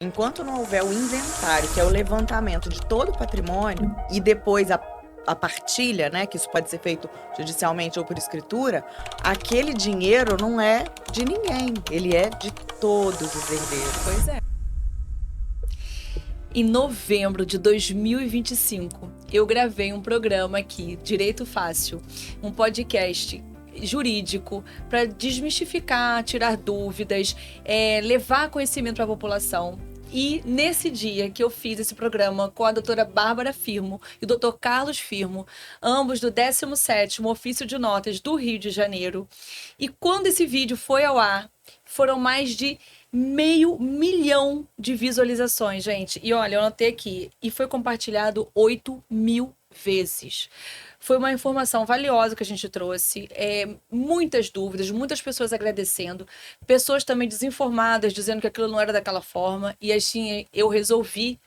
Enquanto não houver o inventário, que é o levantamento de todo o patrimônio, e depois a partilha, né, que isso pode ser feito judicialmente ou por escritura, aquele dinheiro não é de ninguém, ele é de todos os herdeiros. Pois é. Em novembro de 2025, eu gravei um programa aqui, Direito Fácil, um podcast jurídico para desmistificar, tirar dúvidas, levar conhecimento para a população. E nesse dia que eu fiz esse programa com a doutora Bárbara Firmo e o doutor Carlos Firmo, ambos do 17º Ofício de Notas do Rio de Janeiro, e quando esse vídeo foi ao ar, foram mais de 500 mil de visualizações, gente. E olha, eu anotei aqui, e foi compartilhado 8.000 vezes. Foi uma informação valiosa que a gente trouxe, muitas dúvidas, muitas pessoas agradecendo, pessoas também desinformadas, dizendo que aquilo não era daquela forma, e assim eu resolvi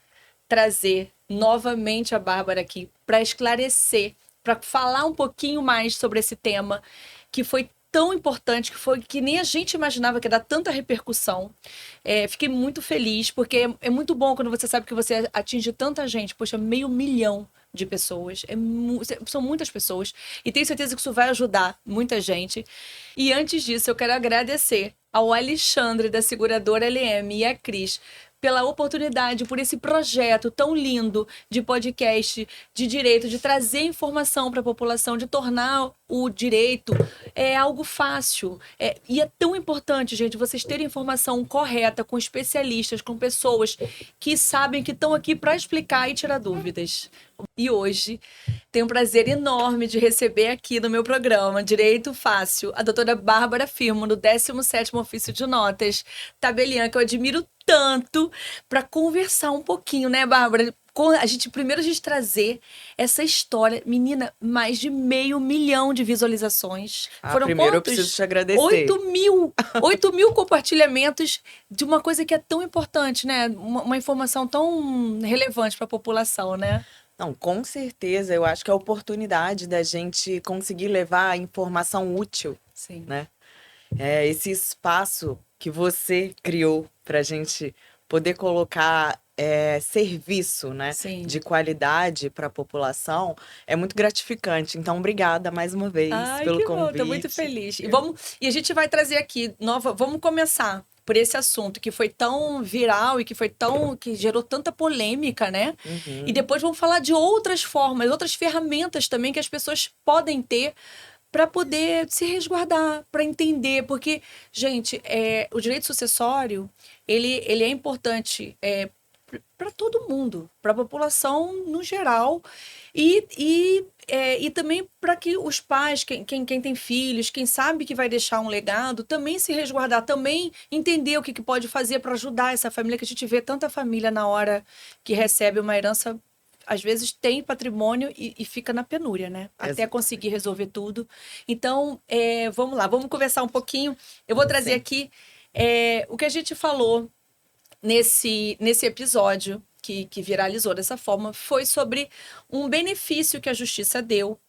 trazer novamente a Bárbara aqui para esclarecer, para falar um pouquinho mais sobre esse tema, que foi tão importante, que nem a gente imaginava que ia dar tanta repercussão. Fiquei muito feliz, porque é muito bom quando você sabe que você atinge tanta gente. Poxa, 500 mil de pessoas. São muitas pessoas. E tenho certeza que isso vai ajudar muita gente. E antes disso, eu quero agradecer ao Alexandre, da seguradora LM, e a Cris, pela oportunidade, por esse projeto tão lindo de podcast, de direito, de trazer informação para a população, de tornar o direito algo fácil. E é tão importante, gente, vocês terem informação correta, com especialistas, com pessoas que sabem, que estão aqui para explicar e tirar dúvidas. E hoje tenho um prazer enorme de receber aqui no meu programa Direito Fácil a doutora Bárbara Firmo, do 17º Ofício de Notas, tabeliã, que eu admiro tanto, para conversar um pouquinho, né, Bárbara? Primeiro a gente trazer essa história. Menina, mais de 500 mil de visualizações. Foram primeiro quantos? eu preciso te agradecer. 8.000 compartilhamentos de uma coisa que é tão importante, né? Uma informação tão relevante para a população, né? Não, com certeza, eu acho que é a oportunidade da gente conseguir levar a informação útil, Sim. né? Esse espaço que você criou para a gente poder colocar serviço, né, Sim. de qualidade para a população é muito gratificante. Então, obrigada mais uma vez pelo convite. Bom, tô muito feliz. E a gente vai trazer aqui vamos começar por esse assunto que foi tão viral e que gerou tanta polêmica, né? Uhum. E depois vamos falar de outras formas, outras ferramentas também que as pessoas podem ter para poder se resguardar, para entender, porque, gente, o direito sucessório, ele é importante para todo mundo, para a população no geral, e também para que os pais, quem tem filhos, quem sabe que vai deixar um legado, também se resguardar, também entender o que pode fazer para ajudar essa família, que a gente vê tanta família na hora que recebe uma herança, às vezes tem patrimônio e fica na penúria, né? Até conseguir resolver tudo. Então, vamos lá, vamos conversar um pouquinho. Eu vou trazer aqui o que a gente falou nesse episódio que viralizou dessa forma, foi sobre um benefício que a Justiça deu,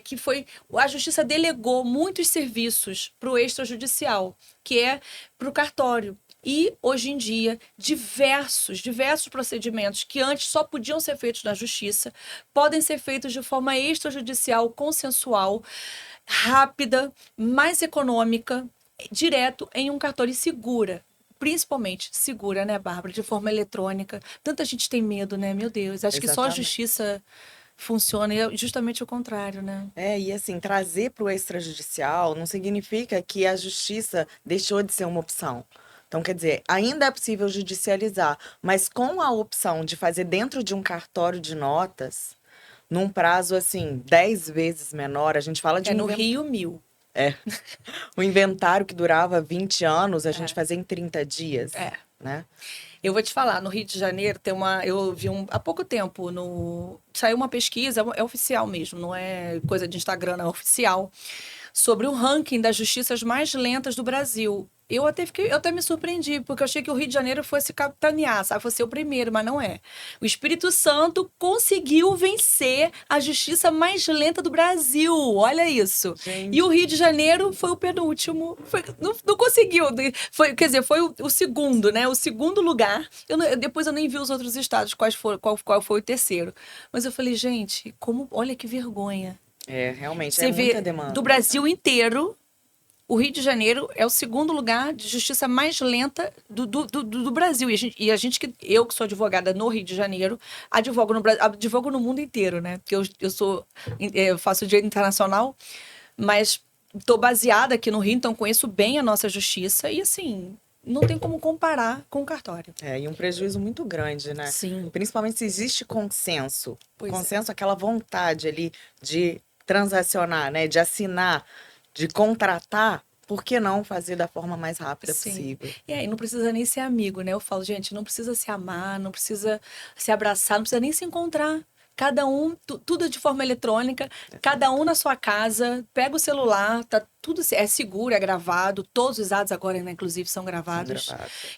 que foi, a Justiça delegou muitos serviços para o extrajudicial, que é para o cartório. E, hoje em dia, diversos procedimentos que antes só podiam ser feitos na Justiça podem ser feitos de forma extrajudicial, consensual, rápida, mais econômica, direto em um cartório e segura. Principalmente segura, né, Bárbara? De forma eletrônica. Tanta gente tem medo, né? Meu Deus. Acho que só a Justiça funciona, e é justamente o contrário, né? E assim, trazer para o extrajudicial não significa que a Justiça deixou de ser uma opção. Então, quer dizer, ainda é possível judicializar, mas com a opção de fazer dentro de um cartório de notas, num prazo, assim, 10 vezes menor, a gente fala de no Rio, 1.000. O inventário que durava 20 anos, a gente fazia em 30 dias, né? Eu vou te falar, no Rio de Janeiro eu vi há pouco tempo, saiu uma pesquisa, é oficial mesmo, não é coisa de Instagram, não, é oficial, sobre o ranking das justiças mais lentas do Brasil. Eu até me surpreendi, porque eu achei que o Rio de Janeiro fosse capitanear, sabe? Fosse o primeiro, mas não é. O Espírito Santo conseguiu vencer a justiça mais lenta do Brasil. Olha isso. Gente. E o Rio de Janeiro foi o penúltimo. Não conseguiu. Quer dizer, foi o segundo, né? O segundo lugar. Depois eu nem vi os outros estados, qual foi o terceiro. Mas eu falei, gente, olha que vergonha. Realmente, Você é muita vê, demanda. do Brasil inteiro, o Rio de Janeiro é o segundo lugar de justiça mais lenta do Brasil. Eu que sou advogada no Rio de Janeiro, advogo no mundo inteiro, né? Porque eu faço direito internacional, mas estou baseada aqui no Rio, então conheço bem a nossa justiça e, assim, não tem como comparar com o cartório. E um prejuízo muito grande, né? Sim. Principalmente se existe consenso. Pois consenso, aquela vontade ali de transacionar, né? De assinar, de contratar, por que não fazer da forma mais rápida possível? E aí não precisa nem ser amigo, né? Eu falo, gente, não precisa se amar, não precisa se abraçar, não precisa nem se encontrar. Cada um, tudo de forma eletrônica, cada um na sua casa, pega o celular, tá tudo é seguro, é gravado, todos os dados agora, né, inclusive, são gravados.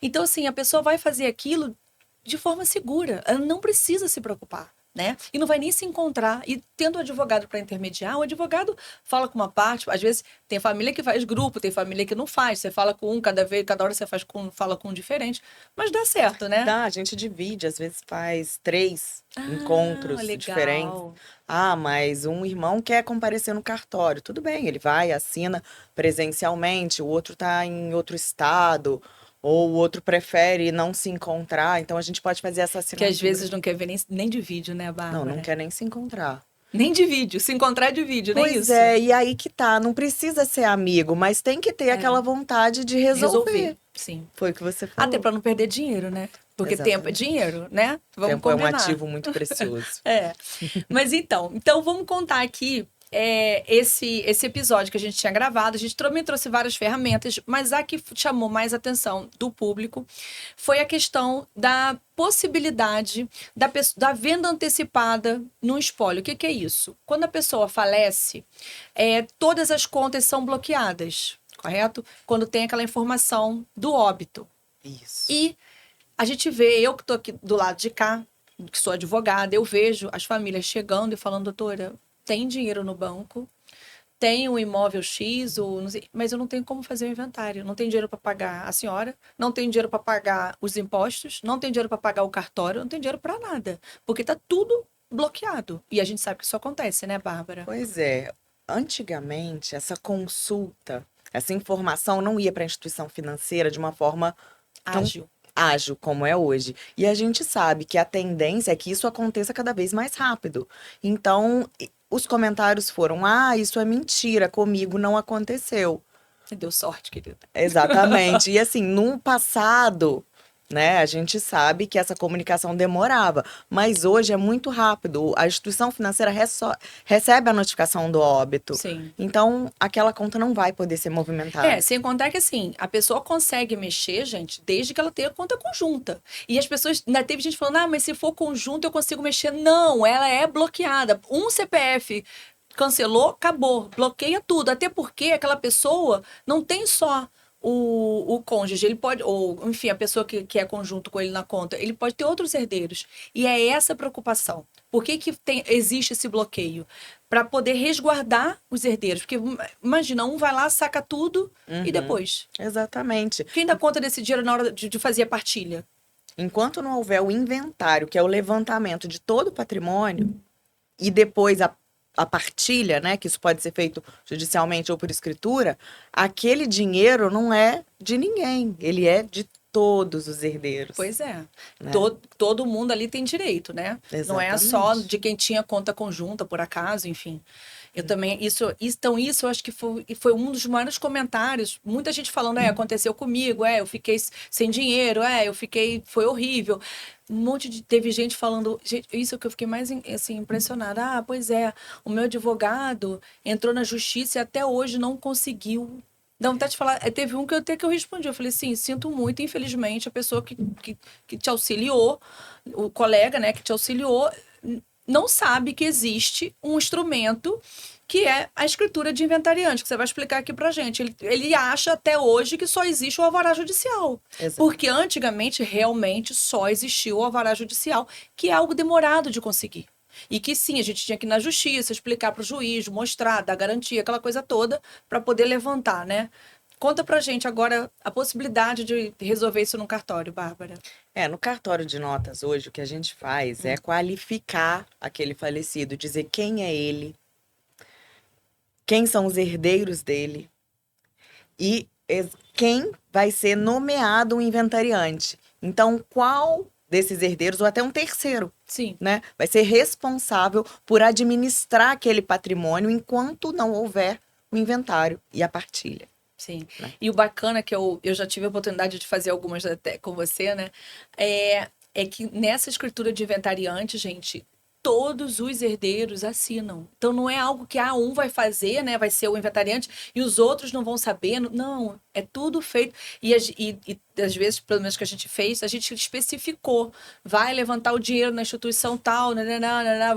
Então, assim, a pessoa vai fazer aquilo de forma segura, ela não precisa se preocupar. Né? E não vai nem se encontrar. E tendo o advogado para intermediar, o advogado fala com uma parte. Às vezes tem família que faz grupo, tem família que não faz. Você fala com um, cada hora você fala com um diferente. Mas dá certo, né? Dá, a gente divide, às vezes faz 3 encontros diferentes. Mas um irmão quer comparecer no cartório. Tudo bem, ele vai, assina presencialmente, o outro está em outro estado. Ou o outro prefere não se encontrar, então a gente pode fazer essa assinatura. Que às vezes não quer ver nem de vídeo, né, Bárbara? Não quer nem se encontrar. Nem de vídeo, se encontrar de vídeo, nem isso. Pois é, e aí que tá, não precisa ser amigo, mas tem que ter aquela vontade de resolver. Sim. Foi o que você falou. Até para não perder dinheiro, né? Porque tempo é dinheiro, né? Vamos tempo combinar. É um ativo muito precioso. Mas então vamos contar aqui esse episódio que a gente tinha gravado. A gente também trouxe várias ferramentas, mas a que chamou mais atenção do público foi a questão da possibilidade da venda antecipada no espólio. O que é isso? Quando a pessoa falece, todas as contas são bloqueadas, correto? Quando tem aquela informação do óbito. Isso. E a gente vê, eu que estou aqui do lado de cá, que sou advogada, eu vejo as famílias chegando e falando, doutora, tem dinheiro no banco, tem um imóvel X, mas eu não tenho como fazer o inventário. Não tenho dinheiro para pagar a senhora, não tenho dinheiro para pagar os impostos, não tenho dinheiro para pagar o cartório, não tenho dinheiro para nada. Porque está tudo bloqueado. E a gente sabe que isso acontece, né, Bárbara? Pois é. Antigamente, essa consulta, essa informação não ia para a instituição financeira de uma forma ágil como é hoje. E a gente sabe que a tendência é que isso aconteça cada vez mais rápido. Então, os comentários foram, isso é mentira, comigo não aconteceu. Você deu sorte, querida. Exatamente. E assim, no passado, né, a gente sabe que essa comunicação demorava, mas hoje é muito rápido. A instituição financeira recebe a notificação do óbito. Sim. Então, aquela conta não vai poder ser movimentada. Sem contar que assim, a pessoa consegue mexer, gente, desde que ela tenha conta conjunta. E as pessoas, ainda teve gente falando, mas se for conjunto eu consigo mexer. Não, ela é bloqueada. Um CPF cancelou, acabou, bloqueia tudo. Até porque aquela pessoa não tem só o cônjuge, ele pode, ou enfim, a pessoa que é conjunto com ele na conta, ele pode ter outros herdeiros. E é essa a preocupação. Por que existe esse bloqueio? Para poder resguardar os herdeiros. Porque, imagina, um vai lá, saca tudo e depois. Exatamente. Quem dá conta desse dinheiro na hora de fazer a partilha? Enquanto não houver o inventário, que é o levantamento de todo o patrimônio, e depois a partilha, né, que isso pode ser feito judicialmente ou por escritura, aquele dinheiro não é de ninguém, ele é de todos os herdeiros. Pois é. Né? Todo mundo ali tem direito, né? Exatamente. Não é só de quem tinha conta conjunta, por acaso, enfim. Eu também, isso eu acho que foi um dos maiores comentários. Muita gente falando, aconteceu comigo, eu fiquei sem dinheiro, foi horrível. Teve gente falando, isso que eu fiquei mais assim, impressionada. Pois é, o meu advogado entrou na justiça e até hoje não conseguiu. Dá vontade de falar, teve um que eu respondi, eu falei, sim, sinto muito, infelizmente, a pessoa que te auxiliou, o colega, né, que te auxiliou, não sabe que existe um instrumento que é a escritura de inventariante, que você vai explicar aqui pra gente. Ele acha até hoje que só existe o alvará judicial. Exato. Porque antigamente, realmente, só existiu o alvará judicial, que é algo demorado de conseguir. E que sim, a gente tinha que ir na justiça, explicar para o juiz, mostrar, dar garantia, aquela coisa toda, para poder levantar, né? Conta pra gente agora a possibilidade de resolver isso no cartório, Bárbara. No cartório de notas hoje, o que a gente faz é qualificar aquele falecido, dizer quem é ele, quem são os herdeiros dele e quem vai ser nomeado um inventariante. Então, qual desses herdeiros, ou até um terceiro, Sim. né, vai ser responsável por administrar aquele patrimônio enquanto não houver o inventário e a partilha. Sim. Né? E o bacana que eu já tive a oportunidade de fazer algumas até com você, né? É que nessa escritura de inventariante, gente, todos os herdeiros assinam. Então não é algo que um vai fazer, né? Vai ser o inventariante e os outros não vão saber. Não, é tudo feito. E às vezes, pelo menos que a gente fez, a gente especificou. Vai levantar o dinheiro na instituição tal,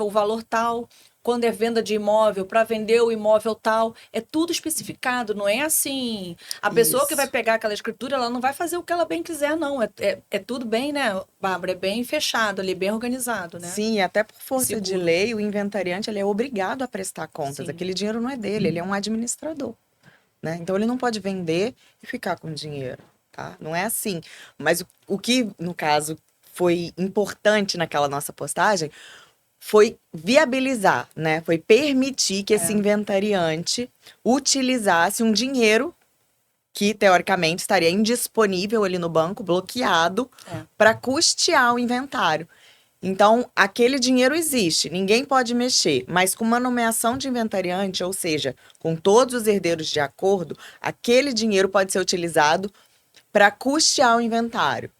o valor tal. Quando é venda de imóvel, para vender o imóvel tal, é tudo especificado, não é assim. A pessoa que vai pegar aquela escritura, ela não vai fazer o que ela bem quiser, não. É tudo bem, né, Bárbara? É bem fechado ali, bem organizado, né? Sim, e até por força Seguro. de lei, o inventariante ele é obrigado a prestar contas. Sim. Aquele dinheiro não é dele, ele é um administrador. Né? Então ele não pode vender e ficar com dinheiro, tá? Não é assim. Mas o que, no caso, foi importante naquela nossa postagem foi viabilizar, né? Foi permitir que esse inventariante utilizasse um dinheiro que, teoricamente, estaria indisponível ali no banco, bloqueado, para custear o inventário. Então, aquele dinheiro existe, ninguém pode mexer, mas com uma nomeação de inventariante, ou seja, com todos os herdeiros de acordo, aquele dinheiro pode ser utilizado para custear o inventário.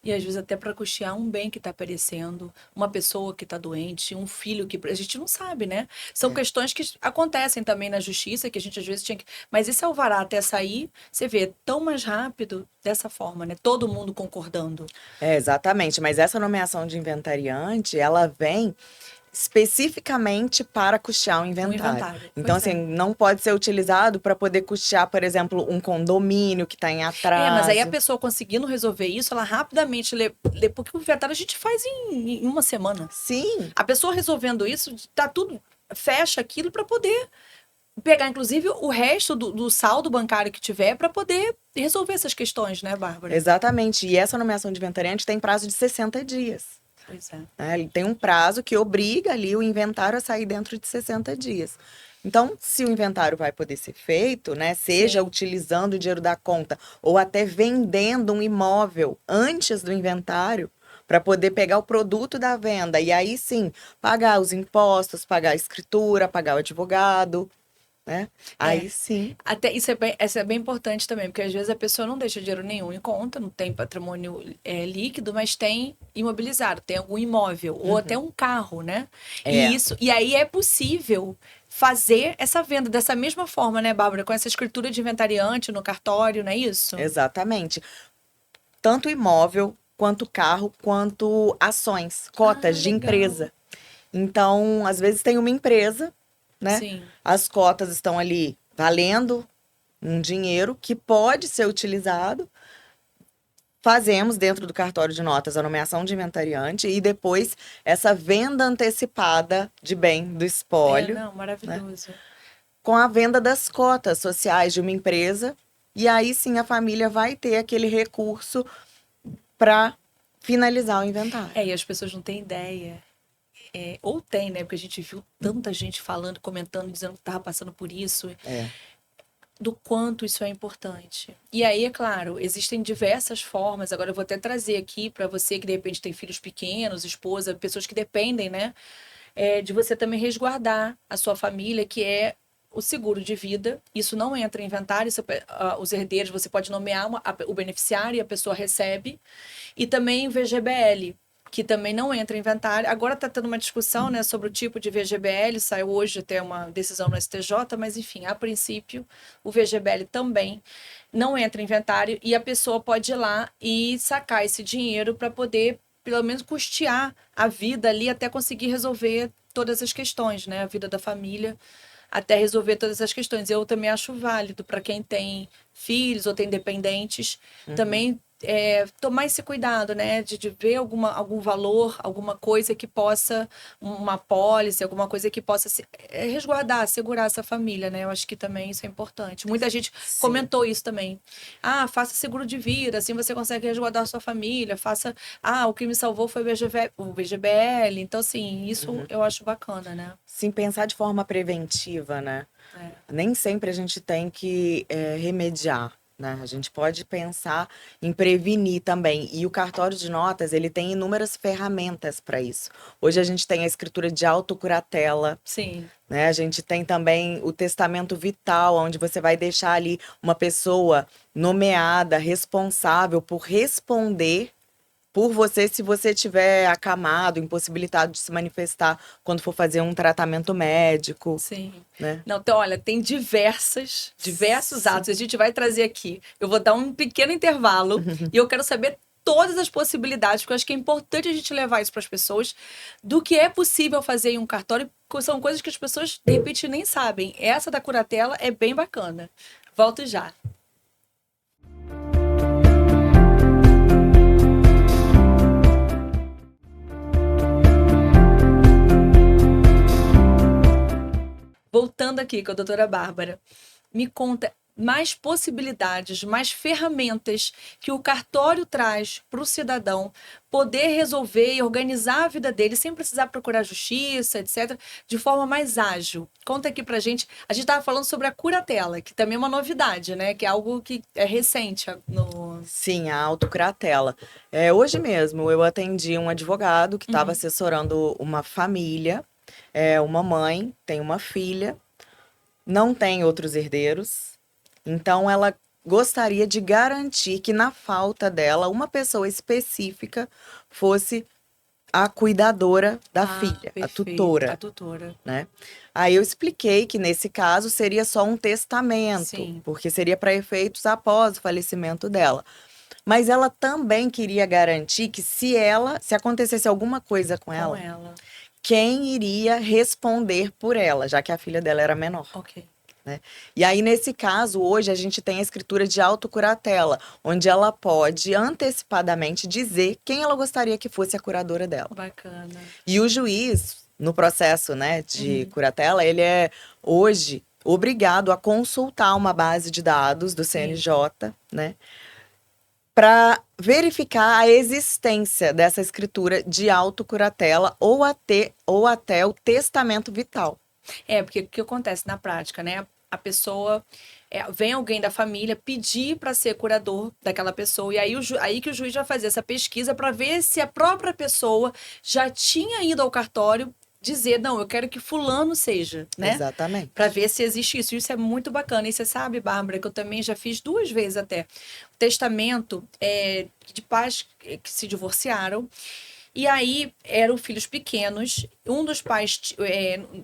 E às vezes até para custear um bem que está perecendo, uma pessoa que está doente, um filho que a gente não sabe, né? São questões que acontecem também na justiça, que a gente às vezes tinha que. Mas esse alvará até sair, você vê, é tão mais rápido dessa forma, né? Todo mundo concordando. Exatamente, mas essa nomeação de inventariante, ela vem especificamente para custear o inventário. Então, assim, não pode ser utilizado para poder custear, por exemplo, um condomínio que está em atraso. Mas aí a pessoa conseguindo resolver isso, ela rapidamente lê porque o inventário a gente faz em uma semana. Sim. A pessoa resolvendo isso, tá tudo, fecha aquilo para poder pegar, inclusive, o resto do saldo bancário que tiver para poder resolver essas questões, né, Bárbara? Exatamente. E essa nomeação de inventariante tem prazo de 60 dias. Pois é. Ele tem um prazo que obriga ali o inventário a sair dentro de 60 dias. Então, se o inventário vai poder ser feito, né, seja utilizando o dinheiro da conta ou até vendendo um imóvel antes do inventário, para poder pegar o produto da venda e aí sim pagar os impostos, pagar a escritura, pagar o advogado. Né? Aí sim. Até isso é bem importante também, porque às vezes a pessoa não deixa dinheiro nenhum em conta, não tem patrimônio líquido, mas tem imobilizado, tem algum imóvel, ou até um carro, né? E aí é possível fazer essa venda dessa mesma forma, né, Bárbara? Com essa escritura de inventariante no cartório, não é isso? Exatamente. Tanto imóvel, quanto carro, quanto ações, cotas de empresa. Então, às vezes tem uma empresa, né? Sim. As cotas estão ali valendo um dinheiro que pode ser utilizado. Fazemos dentro do cartório de notas a nomeação de inventariante e depois essa venda antecipada de bem do espólio. Maravilhoso. Né? Com a venda das cotas sociais de uma empresa. E aí sim a família vai ter aquele recurso para finalizar o inventário. E as pessoas não têm ideia. Ou tem, né? Porque a gente viu tanta gente falando, comentando, dizendo que estava passando por isso. Do quanto isso é importante. E aí, é claro, existem diversas formas. Agora eu vou até trazer aqui para você que de repente tem filhos pequenos, esposa, pessoas que dependem, né? De você também resguardar a sua família, que é o seguro de vida. Isso não entra em inventário. Os herdeiros, você pode nomear o beneficiário e a pessoa recebe. E também o VGBL, que também não entra em inventário. Agora está tendo uma discussão, né, sobre o tipo de VGBL, saiu hoje até uma decisão no STJ, mas enfim, a princípio, o VGBL também não entra em inventário e a pessoa pode ir lá e sacar esse dinheiro para poder, pelo menos, custear a vida ali até conseguir resolver todas as questões, né? A vida da família, até resolver todas essas questões. Eu também acho válido para quem tem filhos ou tem dependentes, também tomar esse cuidado, né? De ver algum valor, alguma coisa que possa, uma apólice, alguma coisa que possa resguardar, segurar essa família, né? Eu acho que também isso é importante. Muita gente Sim. comentou isso também. Ah, faça seguro de vida, assim você consegue resguardar a sua família. Faça. Ah, o que me salvou foi o VGBL. Então, assim, isso eu acho bacana, né? Sim, pensar de forma preventiva, né? Nem sempre a gente tem que remediar, né? A gente pode pensar em prevenir também. E o cartório de notas, ele tem inúmeras ferramentas para isso. Hoje a gente tem a escritura de autocuratela, Sim. né? A gente tem também o testamento vital, onde você vai deixar ali uma pessoa nomeada, responsável por responder por você se você tiver acamado, impossibilitado de se manifestar quando for fazer um tratamento médico, Sim. né? Não, então, olha, tem diversos Sim. atos. A gente vai trazer aqui. Eu vou dar um pequeno intervalo e eu quero saber todas as possibilidades, porque eu acho que é importante a gente levar isso para as pessoas, do que é possível fazer em um cartório, porque são coisas que as pessoas, de repente, nem sabem. Essa da curatela é bem bacana. Volto já. Voltando aqui com a doutora Bárbara, me conta mais possibilidades, mais ferramentas que o cartório traz para o cidadão poder resolver e organizar a vida dele sem precisar procurar justiça, etc., de forma mais ágil. Conta aqui pra gente. A gente estava falando sobre a curatela, que também é uma novidade, né? Que é algo que é recente no. Sim, a autocuratela. Hoje mesmo eu atendi um advogado que estava assessorando uma família, uma mãe, tem uma filha, não tem outros herdeiros, então ela gostaria de garantir que na falta dela, uma pessoa específica fosse a cuidadora da filha, a Perfeito. tutora, A tutora. né? Aí eu expliquei que nesse caso seria só um testamento, Sim. porque seria para efeitos após o falecimento dela. Mas ela também queria garantir que se acontecesse alguma coisa com ela, quem iria responder por ela, já que a filha dela era menor. Ok. Né? E aí, nesse caso, hoje a gente tem a escritura de autocuratela, onde ela pode antecipadamente dizer quem ela gostaria que fosse a curadora dela. Bacana. E o juiz, no processo, né, de curatela, ele é hoje obrigado a consultar uma base de dados do CNJ, né, para verificar a existência dessa escritura de autocuratela ou até o testamento vital. Porque o que acontece na prática, né? A pessoa vem alguém da família pedir para ser curador daquela pessoa, e aí que o juiz vai fazer essa pesquisa para ver se a própria pessoa já tinha ido ao cartório dizer, não, eu quero que fulano seja, né? Exatamente. Para ver se existe isso. Isso é muito bacana. E você sabe, Bárbara, que eu também já fiz 2 vezes até. Testamento de pais que se divorciaram. E aí eram filhos pequenos. Um dos pais,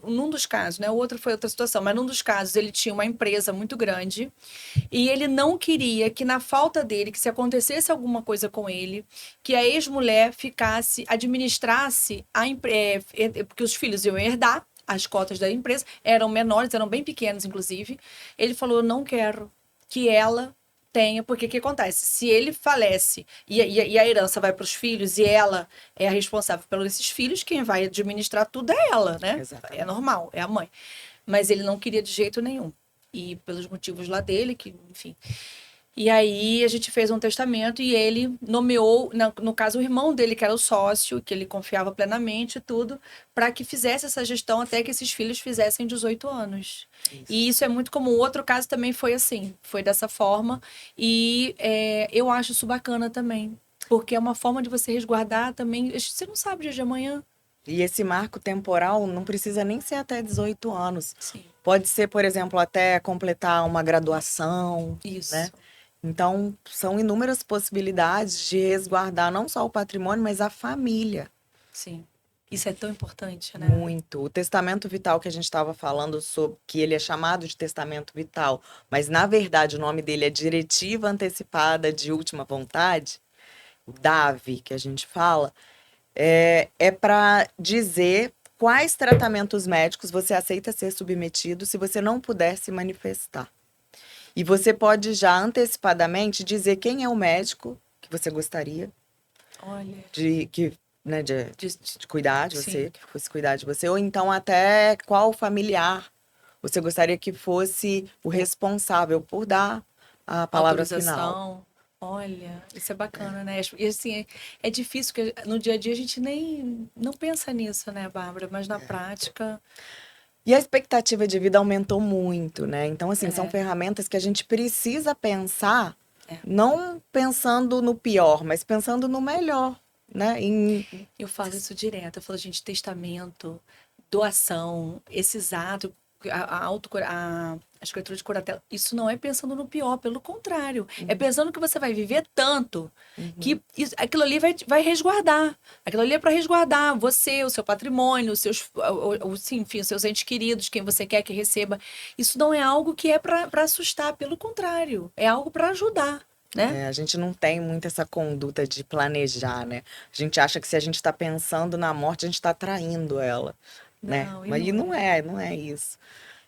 num dos casos, né? O outro foi outra situação, mas num dos casos ele tinha uma empresa muito grande e ele não queria que na falta dele, que se acontecesse alguma coisa com ele, que a ex-mulher administrasse porque os filhos iam herdar as cotas da empresa, eram menores, eram bem pequenos, inclusive. Ele falou: eu não quero que ela tenha, porque o que acontece? Se ele falece e a herança vai para os filhos e ela é a responsável pelos esses filhos, quem vai administrar tudo é ela, né? Exatamente. É normal, é a mãe. Mas ele não queria de jeito nenhum. E pelos motivos lá dele, que, enfim. E aí a gente fez um testamento e ele nomeou, no caso, o irmão dele, que era o sócio, que ele confiava plenamente e tudo, para que fizesse essa gestão até que esses filhos fizessem 18 anos. E isso é muito comum. O outro caso também foi assim, foi dessa forma. E eu acho isso bacana também, porque é uma forma de você resguardar também. Você não sabe o dia de amanhã. E esse marco temporal não precisa nem ser até 18 anos. Sim. Pode ser, por exemplo, até completar uma graduação. Isso. Né? Então, são inúmeras possibilidades de resguardar não só o patrimônio, mas a família. Sim. Isso é tão importante, né? Muito. O testamento vital que a gente estava falando sobre, que ele é chamado de testamento vital, mas na verdade o nome dele é Diretiva Antecipada de Última Vontade, o DAV que a gente fala, é para dizer quais tratamentos médicos você aceita ser submetido se você não puder se manifestar. E você pode já antecipadamente dizer quem é o médico que você gostaria Olha, né, de- de cuidar de você, sim, que fosse cuidar de você, ou então até qual familiar você gostaria que fosse o responsável por dar a palavra final. autorização. Olha, isso é bacana, né? E assim, é difícil, que no dia a dia a gente nem não pensa nisso, né, Bárbara? Mas na prática, E a expectativa de vida aumentou muito, né? Então, assim, são é, ferramentas que a gente precisa pensar, é. não pensando no pior, mas pensando no melhor, né? Eu falo isso direto. Eu falo, gente, testamento, doação, esses atos, a escritura de curatela, isso não é pensando no pior, pelo contrário. É pensando que você vai viver tanto que aquilo ali vai resguardar. Aquilo ali é para resguardar você, o seu patrimônio, sim, enfim, os seus entes queridos, quem você quer que receba. Isso não é algo que é para assustar, pelo contrário. É algo para ajudar, né? A gente não tem muito essa conduta de planejar, né? A gente acha que se a gente está pensando na morte, a gente está traindo ela, né? Não, e Mas e não não é. é, não é isso.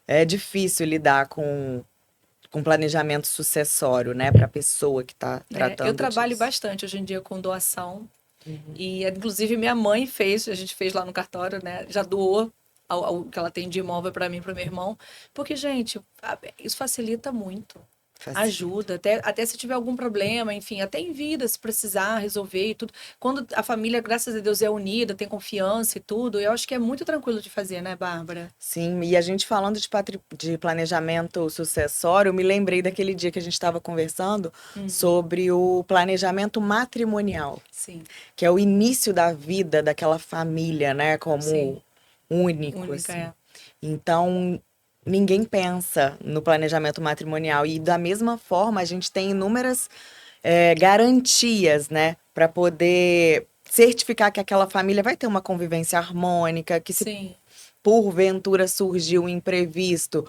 É difícil lidar com planejamento sucessório, né? Para a pessoa que está É, eu tratando trabalho disso. bastante hoje em dia com doação. E, inclusive, minha mãe fez, a gente fez lá no cartório, né? Já doou o que ela tem de imóvel para mim, e para meu irmão. Porque, gente, isso facilita muito. Facilita. Ajuda, até se tiver algum problema, enfim, até em vida, se precisar resolver e tudo. Quando a família, graças a Deus, é unida, tem confiança e tudo, eu acho que é muito tranquilo de fazer, né, Bárbara? Sim, e a gente falando de planejamento sucessório, eu me lembrei daquele dia que a gente estava conversando sobre o planejamento matrimonial, Sim, que é o início da vida daquela família, né, como sim. único, Única assim. é. Então, ninguém pensa no planejamento matrimonial. E da mesma forma, a gente tem inúmeras garantias, né, para poder certificar que aquela família vai ter uma convivência harmônica, que se Sim. porventura surgiu um imprevisto,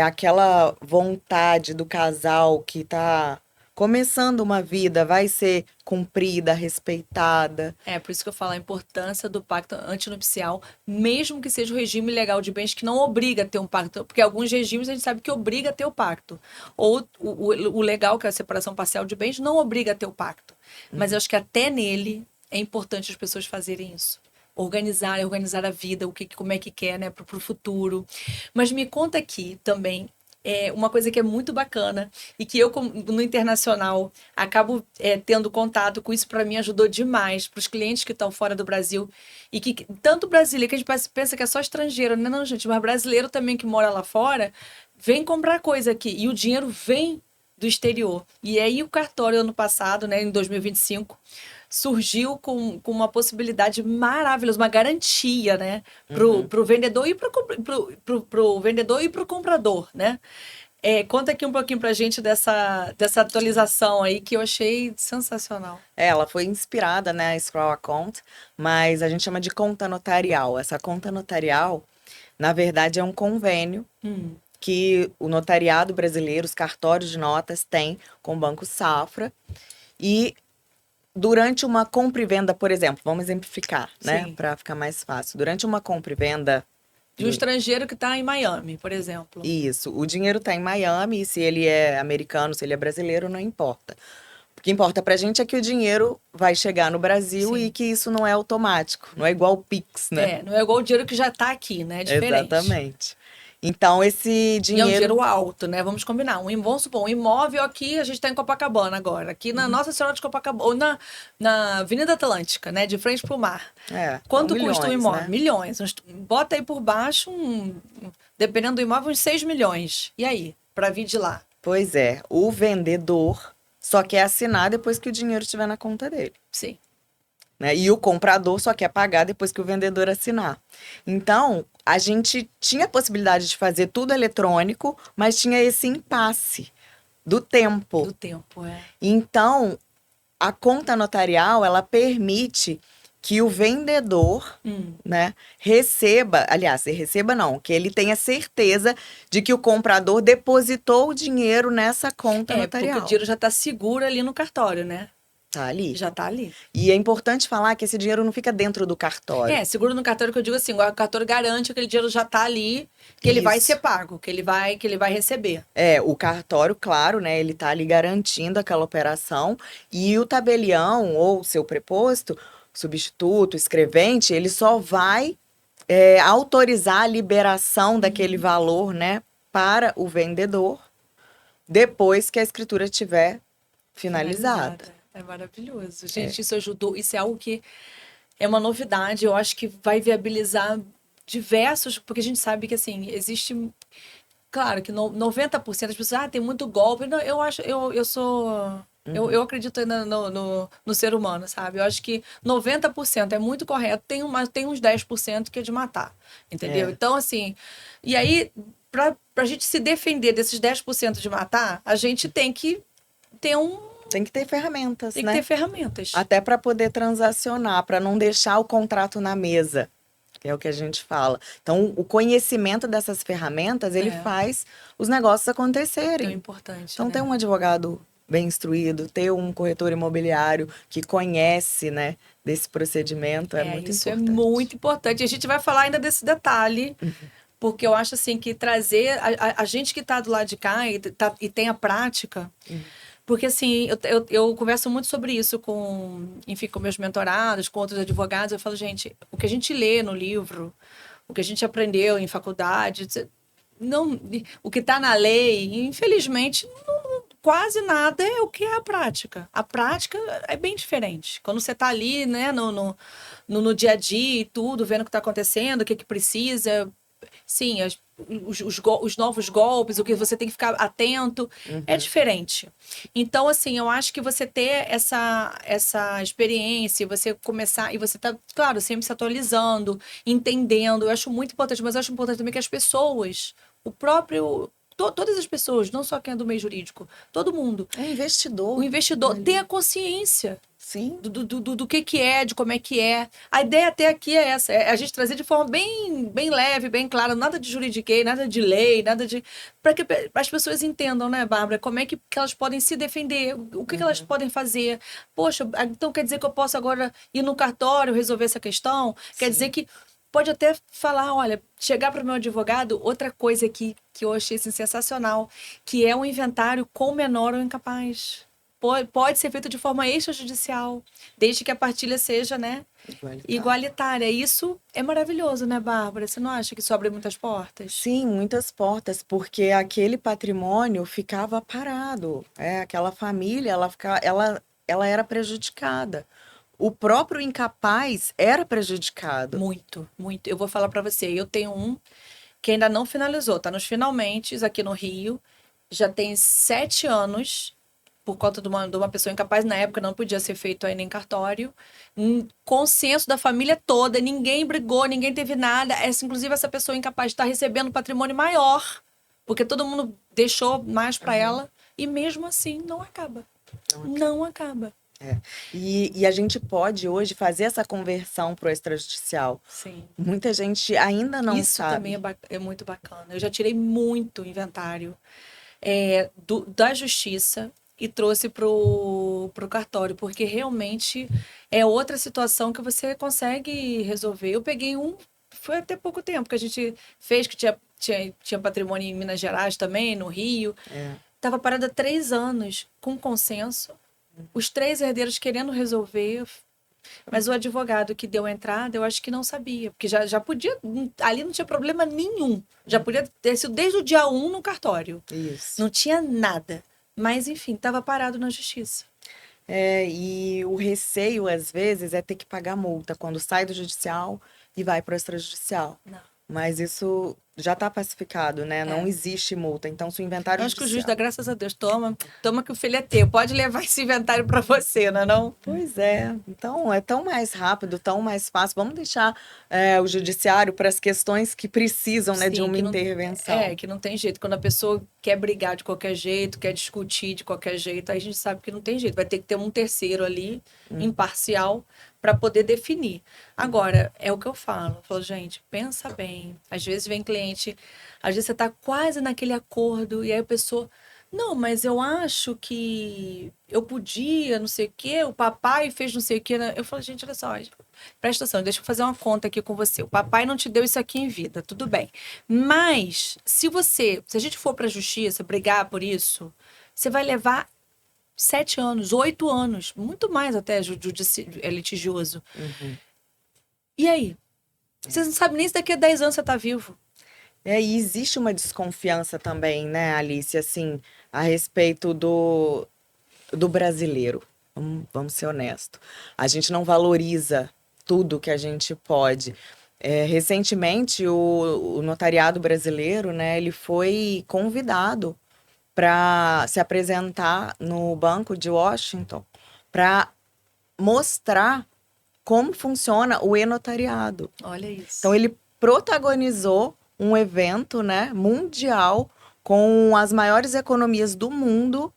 aquela vontade do casal que está começando uma vida vai ser cumprida, respeitada. É, por isso que eu falo a importância do pacto antinupcial, mesmo que seja o regime legal de bens que não obriga a ter um pacto, porque alguns regimes a gente sabe que obriga a ter o pacto. Ou o legal, que é a separação parcial de bens, não obriga a ter o pacto. Mas eu acho que até nele é importante as pessoas fazerem isso. Organizar a vida, como é que quer, né, para o futuro. Mas me conta aqui também uma coisa que é muito bacana e que eu, no internacional, acabo tendo contato com isso, para mim ajudou demais, para os clientes que estão fora do Brasil e que tanto brasileiro, que a gente pensa que é só estrangeiro, não, não, gente, mas brasileiro também que mora lá fora, vem comprar coisa aqui e o dinheiro vem do exterior. E aí o cartório, ano passado, né, em 2025, surgiu com uma possibilidade maravilhosa, uma garantia, né, pro vendedor e pro vendedor e pro comprador, né? Conta aqui um pouquinho pra gente dessa atualização aí que eu achei sensacional. Ela foi inspirada, né, a Scroll Account, mas a gente chama de conta notarial. Essa conta notarial, na verdade, é um convênio que o notariado brasileiro, os cartórios de notas, têm com o Banco Safra. E durante uma compra e venda, por exemplo, vamos exemplificar, né, Sim. para ficar mais fácil. Durante uma compra e venda, De um estrangeiro que está em Miami, por exemplo. isso, o dinheiro está em Miami, e se ele é americano, se ele é brasileiro, não importa. O que importa pra gente é que o dinheiro vai chegar no Brasil e Sim. que isso não é automático, não é igual o Pix, né? Não é igual o dinheiro que já está aqui, né? É diferente. Exatamente. Então, esse E é um dinheiro. dinheiro alto, né? Vamos combinar. Vamos supor, um imóvel aqui, a gente está em Copacabana agora. Aqui na Nossa Senhora de Copacabana, ou na Avenida Atlântica, né? De frente para o mar. São Quanto custa um milhões, imóvel? né? Milhões. Bota aí por baixo, dependendo do imóvel, uns 6 milhões. E aí? Para vir de lá? Pois é, o vendedor só quer assinar depois que o dinheiro estiver na conta dele. Sim. Né? E o comprador só quer pagar depois que o vendedor assinar. Então, a gente tinha a possibilidade de fazer tudo eletrônico, mas tinha esse impasse do tempo. Do tempo, Então, a conta notarial, ela permite que o vendedor, né, receba não, que ele tenha certeza de que o comprador depositou o dinheiro nessa conta porque o notarial. dinheiro já está seguro ali no cartório, né? Tá ali. Já tá ali. E é importante falar que esse dinheiro não fica dentro do cartório. Seguro no cartório que eu digo assim, o cartório garante que aquele dinheiro já tá ali, que ele vai Isso. ser pago, que ele vai receber. O cartório, claro, né, ele tá ali garantindo aquela operação e o tabelião ou seu preposto, substituto, escrevente, ele só vai autorizar a liberação daquele valor, né, para o vendedor depois que a escritura estiver finalizada. É maravilhoso. Gente, isso ajudou, isso é algo que é uma novidade, eu acho que vai viabilizar diversos, porque a gente sabe que, assim, existe, claro, que 90% das pessoas, tem muito golpe. Não, eu acho, eu sou... Eu acredito ainda no ser humano, sabe? Eu acho que 90% é muito correto, tem uns 10% que é de matar, entendeu? Então, assim, e aí, pra gente se defender desses 10% de matar, a gente tem que ter Tem que ter ferramentas, tem né? que ter ferramentas. Até para poder transacionar, para não deixar o contrato na mesa, que é o que a gente fala. Então, o conhecimento dessas ferramentas, ele faz os negócios acontecerem. Tão importante, Então, né? ter um advogado bem instruído, ter um corretor imobiliário que conhece, né, desse procedimento é muito isso importante. é muito importante. A gente vai falar ainda desse detalhe, porque eu acho assim que trazer a gente que está do lado de cá e tem a prática. Porque, assim, eu converso muito sobre isso enfim, com meus mentorados, com outros advogados. Eu falo, gente, o que a gente lê no livro, o que a gente aprendeu em faculdade, não, o que está na lei, infelizmente, quase nada é o que é a prática. A prática é bem diferente. Quando você está ali, né, no dia a dia e tudo, vendo o que está acontecendo, o que precisa. Sim, os novos golpes, o que você tem que ficar atento, é diferente. Então, assim, eu acho que você ter essa experiência, você começar, e você tá, claro, sempre se atualizando, entendendo, eu acho muito importante, mas eu acho importante também que as pessoas, todas as pessoas, não só quem é do meio jurídico, todo mundo, O o investidor ali. tenha consciência Sim. do que é, de como é que é. A ideia até aqui é essa, é a gente trazer de forma bem leve, bem clara, nada de juridiquês, nada de lei, nada de... para que as pessoas entendam, né, Bárbara, como é que elas podem se defender, o que elas podem fazer. Poxa, então quer dizer que eu posso agora ir no cartório resolver essa questão? Quer dizer que pode até falar, olha, chegar para o meu advogado, outra coisa que eu achei assim, sensacional, que é um inventário com menor ou incapaz. Pode ser feito de forma extrajudicial, desde que a partilha seja, né, igualitária. Isso é maravilhoso, né, Bárbara? Você não acha que isso abre muitas portas? Sim, muitas portas, porque aquele patrimônio ficava parado. Aquela família, ela era prejudicada. O próprio incapaz era prejudicado. Muito, muito. Eu vou falar para você, eu tenho um que ainda não finalizou, tá nos finalmente aqui no Rio, já tem 7 anos, por conta de uma pessoa incapaz, na época não podia ser feito ainda em cartório, consenso da família toda, ninguém brigou, ninguém teve nada, inclusive essa pessoa incapaz está recebendo patrimônio maior, porque todo mundo deixou mais para ela, e mesmo assim não acaba. Não acaba. E a gente pode hoje fazer essa conversão para o extrajudicial. Sim. Muita gente ainda não Isso sabe. também é muito bacana. Eu já tirei muito inventário da justiça e trouxe pro cartório, porque realmente é outra situação que você consegue resolver. Eu peguei foi até pouco tempo que a gente fez, que tinha patrimônio em Minas Gerais também, no Rio. Estava parada há 3 anos, com consenso. Os 3 herdeiros querendo resolver, mas o advogado que deu a entrada, eu acho que não sabia, porque já podia, ali não tinha problema nenhum. Já podia ter sido desde o dia 1 no cartório. Isso. Não tinha nada. Mas, enfim, estava parado na justiça. E o receio, às vezes, é ter que pagar multa quando sai do judicial e vai para o extrajudicial. Não. Mas isso já está pacificado, né? Não existe multa. Então, se o inventário Eu acho que o juiz judicial... dá graças a Deus. Toma que o filho é teu. Pode levar esse inventário para você, não é não? Pois é. Então, é tão mais rápido, tão mais fácil. Vamos deixar o judiciário para as questões que precisam, né, de Sim, uma que não- intervenção. que não tem jeito. Quando a pessoa quer brigar de qualquer jeito, quer discutir de qualquer jeito, aí a gente sabe que não tem jeito. Vai ter que ter um terceiro ali, imparcial, para poder definir. Agora, é o que eu falo. Eu falo, gente, pensa bem. Às vezes vem cliente, às vezes você está quase naquele acordo e aí a pessoa Não, mas eu acho que eu podia, não sei o quê, o papai fez não sei o quê. Né? Eu falo, gente, olha só, presta atenção, deixa eu fazer uma conta aqui com você. O papai não te deu isso aqui em vida, tudo bem. Mas, se a gente for pra justiça brigar por isso, você vai levar 7 anos, 8 anos, muito mais até litigioso. Uhum. E aí? Você não sabe nem se daqui a 10 anos você tá vivo. E existe uma desconfiança também, né, Alice, assim, a respeito do brasileiro. Vamos ser honestos. A gente não valoriza tudo que a gente pode. Recentemente, o notariado brasileiro, né, ele foi convidado para se apresentar no Banco de Washington para mostrar como funciona o e-notariado. Olha isso. Então, ele protagonizou um evento, né, mundial com as maiores economias do mundo,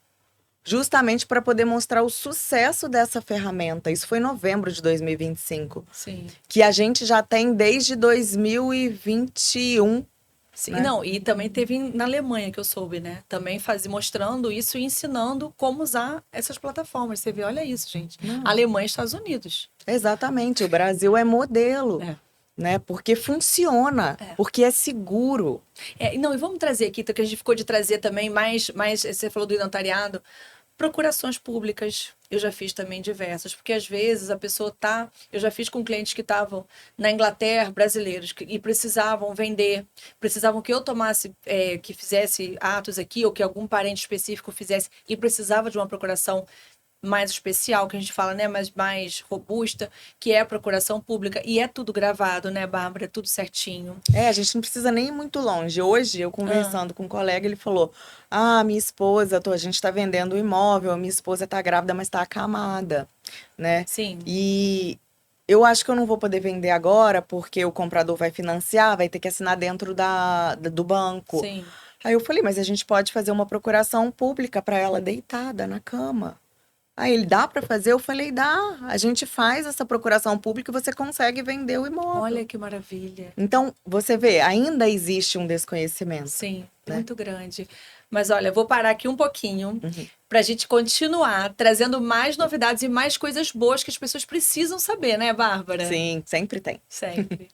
justamente para poder mostrar o sucesso dessa ferramenta. Isso foi em novembro de 2025, Sim. que a gente já tem desde 2021. Sim, Né? não, e também teve na Alemanha que eu soube, né? Também mostrando isso e ensinando como usar essas plataformas. Você vê, olha isso, gente. Alemanha e Estados Unidos. Exatamente, o Brasil é modelo. É. Né? Porque funciona, porque é seguro. Não, e vamos trazer aqui, que a gente ficou de trazer também mais, você falou do notariado, procurações públicas, eu já fiz também diversas, porque às vezes a pessoa eu já fiz com clientes que estavam na Inglaterra, brasileiros, e precisavam vender, precisavam que eu tomasse, que fizesse atos aqui, ou que algum parente específico fizesse, e precisava de uma procuração mais especial, que a gente fala, né, mas mais robusta, que é a procuração pública, e é tudo gravado, né, Bárbara, é tudo certinho. A gente não precisa nem ir muito longe. Hoje, eu conversando com um colega, ele falou, minha esposa, a gente está vendendo o imóvel, minha esposa está grávida, mas está acamada, né? Sim. E eu acho que eu não vou poder vender agora, porque o comprador vai financiar, vai ter que assinar dentro do banco. Sim. Aí eu falei, mas a gente pode fazer uma procuração pública para ela deitada na cama. Aí ele, dá para fazer? Eu falei, dá. A gente faz essa procuração pública e você consegue vender o imóvel. Olha que maravilha. Então, você vê, ainda existe um desconhecimento. Sim, né? muito grande. Mas olha, vou parar aqui um pouquinho para a gente continuar trazendo mais novidades e mais coisas boas que as pessoas precisam saber, né, Bárbara? Sim, sempre tem. Sempre.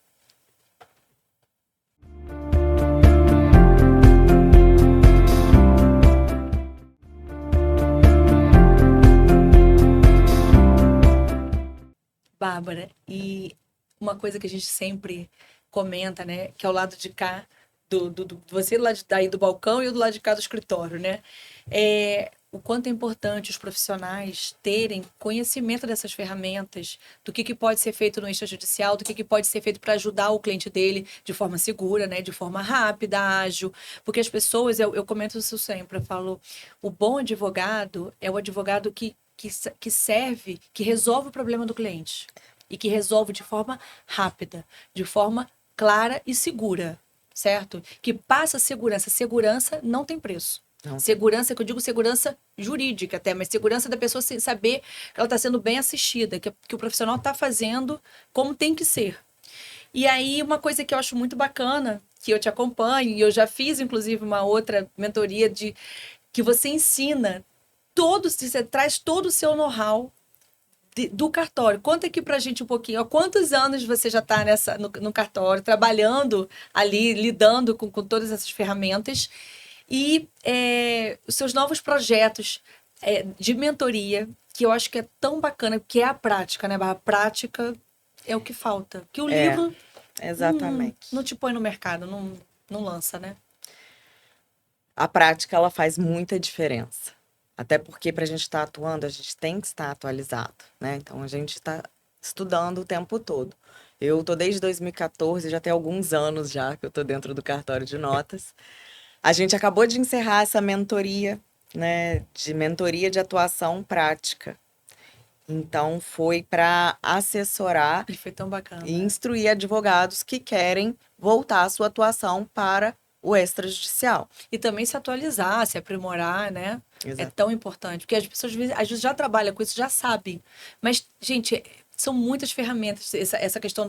Bárbara, e uma coisa que a gente sempre comenta, né, que é o lado de cá, você do lado daí do balcão e eu do lado de cá do escritório, né, o quanto é importante os profissionais terem conhecimento dessas ferramentas, do que pode ser feito no extrajudicial, do que pode ser feito para ajudar o cliente dele de forma segura, né, de forma rápida, ágil, porque as pessoas, eu comento isso sempre, eu falo, o bom advogado é o advogado que serve, que resolve o problema do cliente. E que resolve de forma rápida, de forma clara e segura, certo? Que passa segurança. Segurança não tem preço. Não. Segurança, que eu digo segurança jurídica até, mas segurança da pessoa saber que ela está sendo bem assistida, que o profissional está fazendo como tem que ser. E aí, uma coisa que eu acho muito bacana, que eu te acompanho, e eu já fiz, inclusive, uma outra mentoria que você ensina você traz todo o seu know-how do cartório. Conta aqui pra gente um pouquinho. Há quantos anos você já está no cartório, trabalhando ali, lidando com todas essas ferramentas e os seus novos projetos de mentoria, que eu acho que é tão bacana, que é a prática, né? A prática é o que falta. Que o livro exatamente. Não te põe no mercado, não lança, né? A prática, ela faz muita diferença. Até porque para a gente estar atuando, a gente tem que estar atualizado, né? Então, a gente está estudando o tempo todo. Eu estou desde 2014, já tem alguns anos já que eu estou dentro do cartório de notas. A gente acabou de encerrar essa mentoria, né? De mentoria de atuação prática. Então, foi para assessorar e foi tão bacana, e instruir advogados que querem voltar a sua atuação para o extrajudicial. E também se atualizar, se aprimorar, né? Exato. É tão importante. Porque as pessoas, às vezes, já trabalham com isso, já sabem. Mas, gente, são muitas ferramentas. Essa questão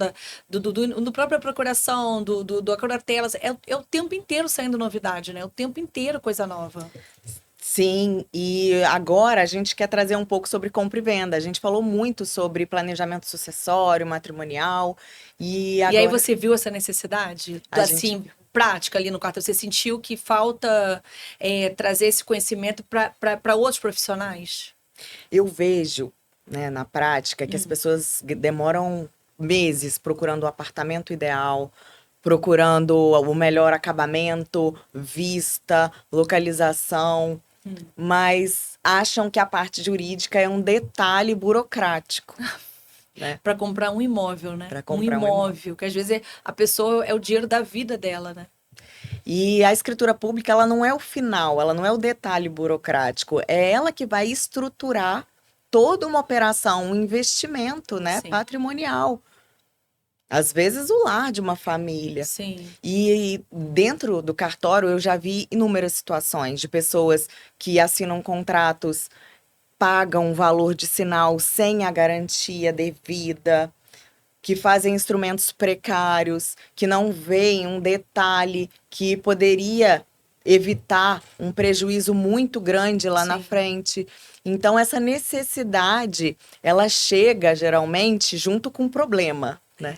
do própria procuração, do acuratelas. É o tempo inteiro saindo novidade, né? O tempo inteiro coisa nova. Sim, e agora a gente quer trazer um pouco sobre compra e venda. A gente falou muito sobre planejamento sucessório, matrimonial, e E aí agora você viu essa necessidade, a gente assim, prática ali no cartório? Você sentiu que falta trazer esse conhecimento para outros profissionais? eu vejo, né, na prática que as pessoas demoram meses procurando o apartamento ideal, procurando o melhor acabamento, vista, localização, mas acham que a parte jurídica é um detalhe burocrático, né, Para comprar um imóvel, né? para Um comprar um imóvel. imóvel, que às vezes a pessoa é o dinheiro da vida dela, né? E a escritura pública, ela não é o final, ela não é o detalhe burocrático, é ela que vai estruturar toda uma operação, um investimento, né, Sim, patrimonial. Às vezes o lar de uma família. sim, E dentro do cartório eu já vi inúmeras situações de pessoas que assinam contratos, pagam um valor de sinal sem a garantia devida, que fazem instrumentos precários, que não veem um detalhe que poderia evitar um prejuízo muito grande lá na sim. frente. Então, essa necessidade, ela chega geralmente junto com o problema, né?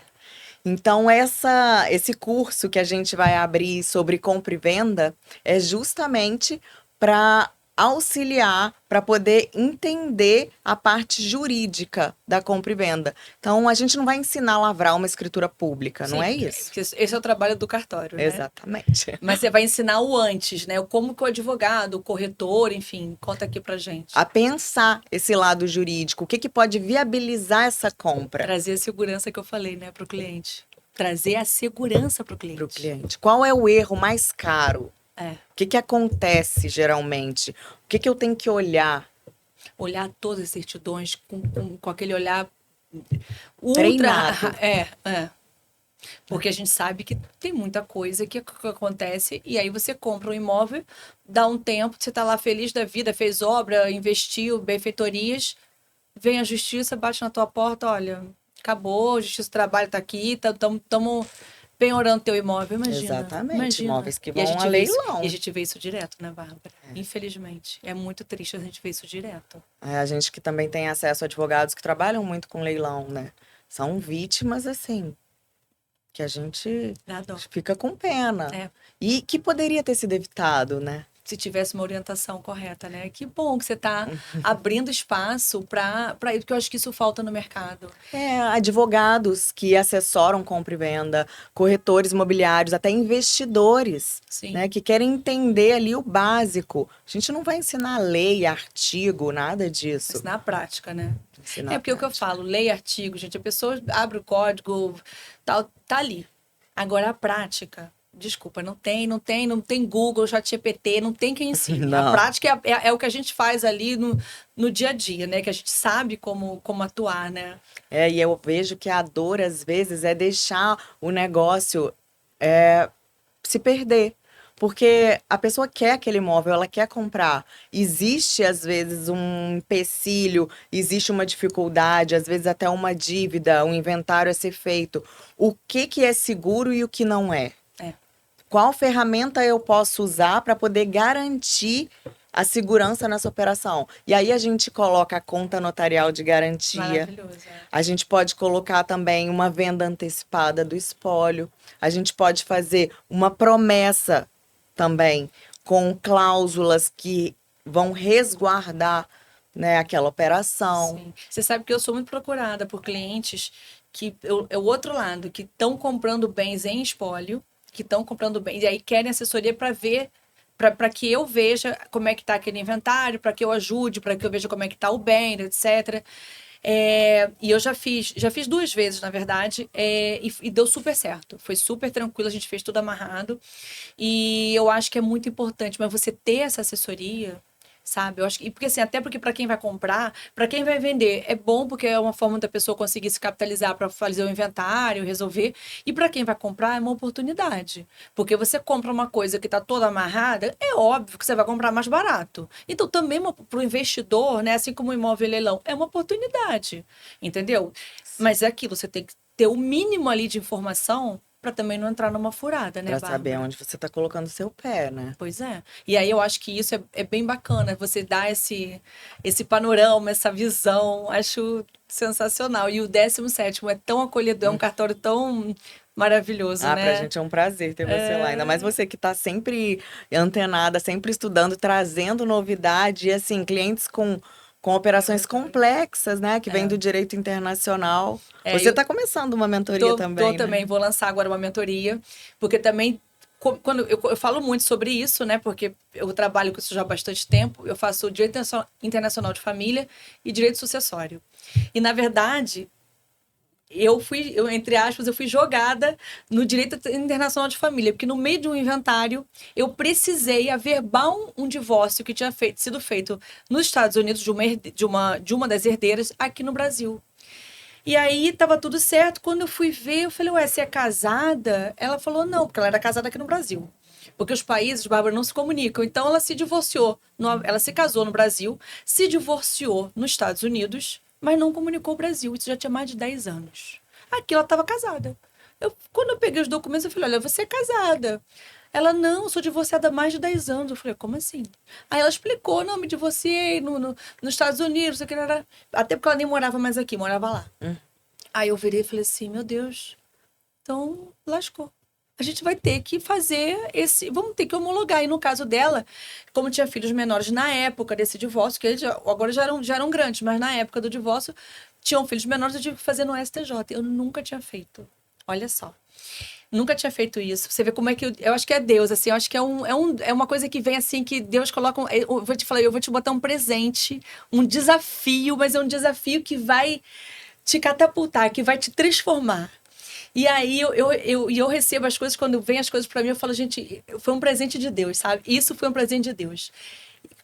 Então, esse curso que a gente vai abrir sobre compra e venda é justamente para auxiliar, para poder entender a parte jurídica da compra e venda. Então, a gente não vai ensinar a lavrar uma escritura pública, não Sim, é porque isso? esse é o trabalho do cartório, né? Exatamente. Mas você vai ensinar o antes, né? O como que o advogado, o corretor, enfim, conta aqui pra gente. A pensar esse lado jurídico, o que que pode viabilizar essa compra Trazer a segurança que eu falei, né, para o cliente. Trazer a segurança para o para o cliente. cliente. Qual é o erro mais caro? É. O que que acontece geralmente? O que que eu tenho que olhar? Olhar todas as certidões com aquele olhar ultra. Treinado. É. Porque a gente sabe que tem muita coisa que acontece e aí você compra um imóvel, dá um tempo, você tá lá feliz da vida, fez obra, investiu, benfeitorias, vem a justiça, bate na tua porta, olha, acabou, a justiça do trabalho tá aqui, estamos penhorando teu imóvel, imagina, Exatamente, imagina. imóveis que vão a E a leilão. gente vê isso direto, né, Bárbara? Infelizmente. É muito triste a gente ver isso direto. É, a gente que também tem acesso a advogados que trabalham muito com leilão, né? São vítimas, assim, que a gente Dá dó. fica com pena. É. E que poderia ter sido evitado, né? Se tivesse uma orientação correta, né? Que bom que você está abrindo espaço para isso, porque eu acho que isso falta no mercado. É, advogados que assessoram compra e venda, corretores imobiliários, até investidores, Sim. né, que querem entender ali o básico. A gente não vai ensinar lei, artigo, nada disso. Mas na prática, né? Ensinar É porque o que eu prática. falo, lei, artigo, gente, a pessoa abre o código, tal, tá ali. Agora a prática, desculpa, não tem Google, ChatGPT, não tem quem ensine. A Não. prática é o que a gente faz ali no dia a dia, né? Que a gente sabe como atuar, né? É, e eu vejo que a dor, às vezes, é deixar o negócio se perder. Porque a pessoa quer aquele imóvel, ela quer comprar. Existe, às vezes, um empecilho, existe uma dificuldade, às vezes até uma dívida, um inventário a ser feito. O que que é seguro e o que não é? É. Qual ferramenta eu posso usar para poder garantir a segurança nessa operação? E aí a gente coloca a conta notarial de garantia. Maravilhoso. É. A gente pode colocar também uma venda antecipada do espólio. A gente pode fazer uma promessa também com cláusulas que vão resguardar, né, aquela operação. Sim. Você sabe que eu sou muito procurada por clientes que é o outro lado, que estão comprando bens em espólio, que estão comprando bens, e aí querem assessoria para ver, para que eu veja como é que está aquele inventário, para que eu ajude, para que eu veja como é que está o bem, etc. E eu já fiz 2 vezes, na verdade, e deu super certo. Foi super tranquilo, a gente fez tudo amarrado. E eu acho que é muito importante, mas você ter essa assessoria, sabe? Eu acho que, porque assim, até porque para quem vai comprar, para quem vai vender, é bom porque é uma forma da pessoa conseguir se capitalizar para fazer o inventário, resolver. E para quem vai comprar, é uma oportunidade. Porque você compra uma coisa que está toda amarrada, é óbvio que você vai comprar mais barato. Então, também para o investidor, né, assim como o imóvel leilão, é uma oportunidade, entendeu? Mas é aquilo, você tem que ter o mínimo ali de informação para também não entrar numa furada, né, Pra saber Bárbara? onde você tá colocando seu pé, né? Pois é. E aí eu acho que isso é bem bacana, você dá esse panorama, essa visão, acho sensacional. E o 17º é tão acolhedor, é um cartório tão maravilhoso, Ah, pra né? gente é um prazer ter você lá. Ainda mais você que tá sempre antenada, sempre estudando, trazendo novidade. E assim, clientes com operações complexas, né? Que vêm do direito internacional. É, Você tá começando uma mentoria tô também, né? também, vou lançar agora uma mentoria, porque também, quando eu falo muito sobre isso, né? Porque eu trabalho com isso já há bastante tempo, eu faço Direito Internacional de Família e Direito Sucessório. E, na verdade, entre aspas, eu fui jogada no Direito Internacional de Família, porque no meio de um inventário, eu precisei averbar um divórcio que tinha sido feito nos Estados Unidos de uma das herdeiras aqui no Brasil. E aí tava tudo certo. Quando eu fui ver, eu falei, ué, você é casada? Ela falou, não, porque ela era casada aqui no Brasil. Porque os países, Bárbara, não se comunicam. Então ela se divorciou. Ela se casou no Brasil, se divorciou nos Estados Unidos, mas não comunicou o Brasil. Isso já tinha mais de 10 anos. Aqui ela estava casada. Quando eu peguei os documentos, eu falei, olha, você é casada. Ela, não, eu sou divorciada há mais de 10 anos. Eu falei, como assim? Aí ela explicou, não, me divorciei nos Estados Unidos, sei que era... até porque ela nem morava mais aqui, morava lá. Aí eu virei e falei assim, meu Deus, então lascou. A gente vai ter que fazer vamos ter que homologar. E no caso dela, como tinha filhos menores na época desse divórcio, que eles agora já eram grandes, mas na época do divórcio, tinham filhos menores, eu tive que fazer no STJ. Eu nunca tinha feito. Olha só. Nunca tinha feito isso. Você vê como é que eu acho que é Deus, assim, eu acho que é uma coisa que vem assim, que Deus coloca. Eu vou te falar, eu vou te botar um presente, um desafio, mas é um desafio que vai te catapultar, que vai te transformar. E aí eu recebo as coisas, quando vem as coisas para mim, eu falo, gente, foi um presente de Deus, sabe? Isso foi um presente de Deus.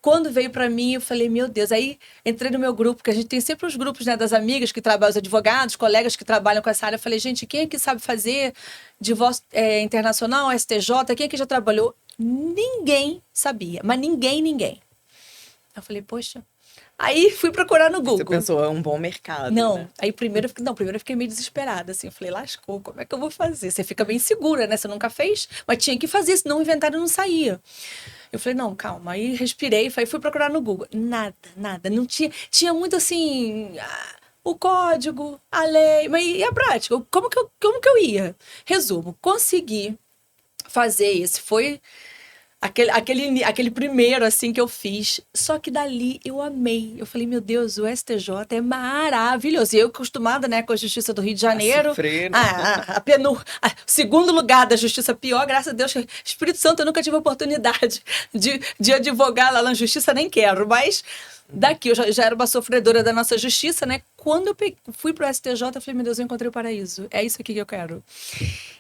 Quando veio para mim, eu falei, meu Deus. Aí entrei no meu grupo, que a gente tem sempre os grupos, né, das amigas que trabalham, os advogados, colegas que trabalham com essa área. Eu falei, gente, quem aqui sabe fazer divórcio internacional, STJ? Quem aqui já trabalhou? Ninguém sabia, mas ninguém. Eu falei, poxa. Aí fui procurar no Google. Você pensou, é um bom mercado, Não, né? aí primeiro eu fiquei meio desesperada, assim, eu falei, lascou, como é que eu vou fazer? Você fica bem segura, né? Você nunca fez, mas tinha que fazer, senão o inventário não saía. Eu falei, não, calma. Aí respirei, fui procurar no Google. Nada. Não tinha muito assim, o código, a lei, mas e a prática? Como que eu ia? Resumo, consegui fazer esse. Foi aquele primeiro, assim, que eu fiz. Só que dali eu amei. Eu falei, meu Deus, o STJ é maravilhoso. E eu acostumada, né, com a Justiça do Rio de Janeiro. Sofrer, né? Segundo lugar da Justiça pior, graças a Deus. Espírito Santo, eu nunca tive a oportunidade de advogar lá na Justiça, nem quero. Mas daqui, eu já era uma sofredora da nossa Justiça, né? Quando eu fui pro STJ, eu falei, meu Deus, eu encontrei o paraíso. É isso aqui que eu quero.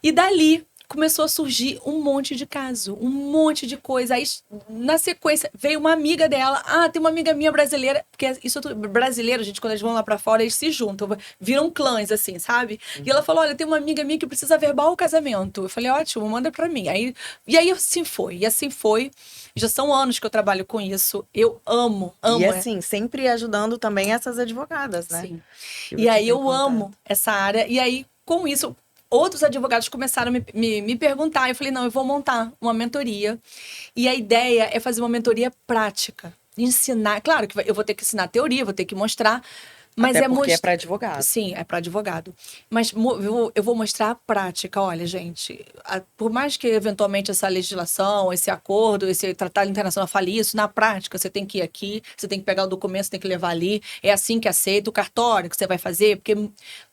E dali começou a surgir um monte de caso, um monte de coisa. Aí, na sequência, veio uma amiga dela. Ah, tem uma amiga minha brasileira, porque isso brasileiro, gente, quando eles vão lá pra fora, eles se juntam, viram clãs, assim, sabe? E ela falou: olha, tem uma amiga minha que precisa verbal o casamento. Eu falei, ótimo, manda pra mim. E aí assim foi, Já são anos que eu trabalho com isso. Eu amo. E assim, sempre ajudando também essas advogadas, né? Sim. E aí eu amo essa área. E aí, com isso, outros advogados começaram a me perguntar. Eu falei, não, eu vou montar uma mentoria. E a ideia é fazer uma mentoria prática. Ensinar. Claro que eu vou ter que ensinar teoria, vou ter que mostrar. Mas até porque é para advogado. Sim, é para advogado. Mas eu vou mostrar a prática. Olha, gente, por mais que eventualmente essa legislação, esse acordo, esse tratado internacional fale isso, na prática você tem que ir aqui, você tem que pegar o documento, você tem que levar ali, é assim que aceita o cartório que você vai fazer, porque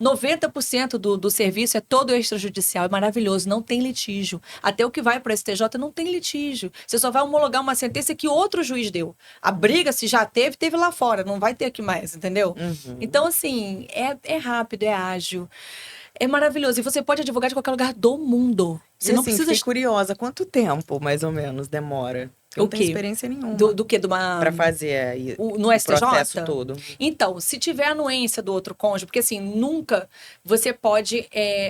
90% do serviço é todo extrajudicial, é maravilhoso, não tem litígio. Até o que vai para o STJ não tem litígio. Você só vai homologar uma sentença que outro juiz deu. A briga, se já teve lá fora, não vai ter aqui mais, entendeu? Então, assim, é rápido, é ágil, é maravilhoso. E você pode advogar de qualquer lugar do mundo. Você E não assim, precisa. fiquei curiosa, quanto tempo, mais ou menos, demora? Eu O não tenho quê? experiência nenhuma Do quê? De uma... para fazer aí No o STJ? processo todo. Então, se tiver anuência do outro cônjuge, porque assim, nunca você pode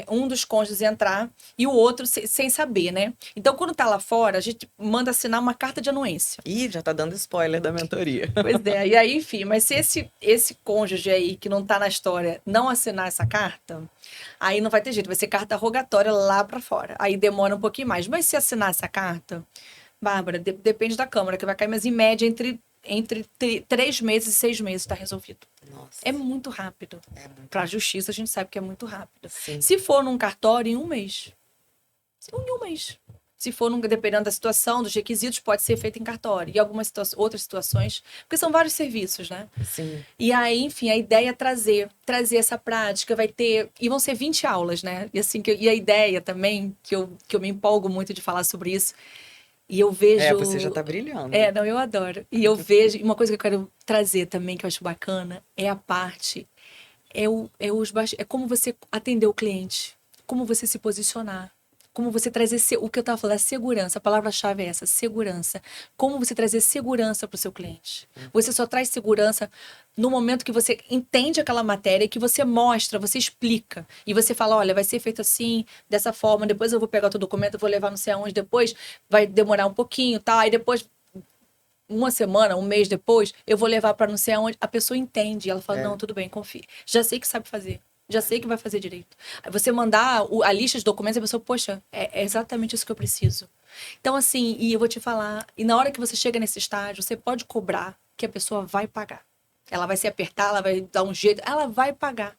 um dos cônjuges entrar e o outro sem saber, né? Então, quando tá lá fora, a gente manda assinar uma carta de anuência. Ih, já tá dando spoiler da mentoria. Pois é, e aí, enfim, mas se esse cônjuge aí que não tá na história não assinar essa carta, aí não vai ter jeito, vai ser carta rogatória lá pra fora. Aí demora um pouquinho mais. Mas se assinar essa carta, Bárbara, depende da Câmara que vai cair, mas em média entre 3 meses e 6 meses está resolvido. Nossa, É muito rápido. é muito. Para a justiça, a gente sabe que é muito rápido. Sim. Se for num cartório, em um mês. Em um mês. Se for, dependendo da situação, dos requisitos, pode ser feito em cartório. E algumas outras situações, porque são vários serviços, né? Sim. E aí, enfim, a ideia é trazer essa prática, vai ter... E vão ser 20 aulas, né? E, assim, e a ideia também, que eu me empolgo muito de falar sobre isso, e eu vejo... Você já tá brilhando. Não, eu adoro. E eu vejo... Uma coisa que eu quero trazer também, que eu acho bacana, é a parte... É como você atender o cliente. Como você se posicionar. Como você trazer... O que eu estava falando, a segurança. A palavra-chave é essa, segurança. Como você trazer segurança para o seu cliente. Você só traz segurança no momento que você entende aquela matéria, que você mostra, você explica. E você fala, olha, vai ser feito assim, dessa forma, depois eu vou pegar o teu documento, eu vou levar não sei aonde, depois vai demorar um pouquinho, tá? Aí depois, uma semana, um mês depois, eu vou levar para não sei aonde. A pessoa entende, ela fala, não, tudo bem, confia. Já sei que sabe fazer. Já sei que vai fazer direito. Aí você mandar a lista de documentos, a pessoa, poxa, é exatamente isso que eu preciso. Então, assim, e eu vou te falar, e na hora que você chega nesse estágio, você pode cobrar que a pessoa vai pagar. Ela vai se apertar, ela vai dar um jeito, ela vai pagar.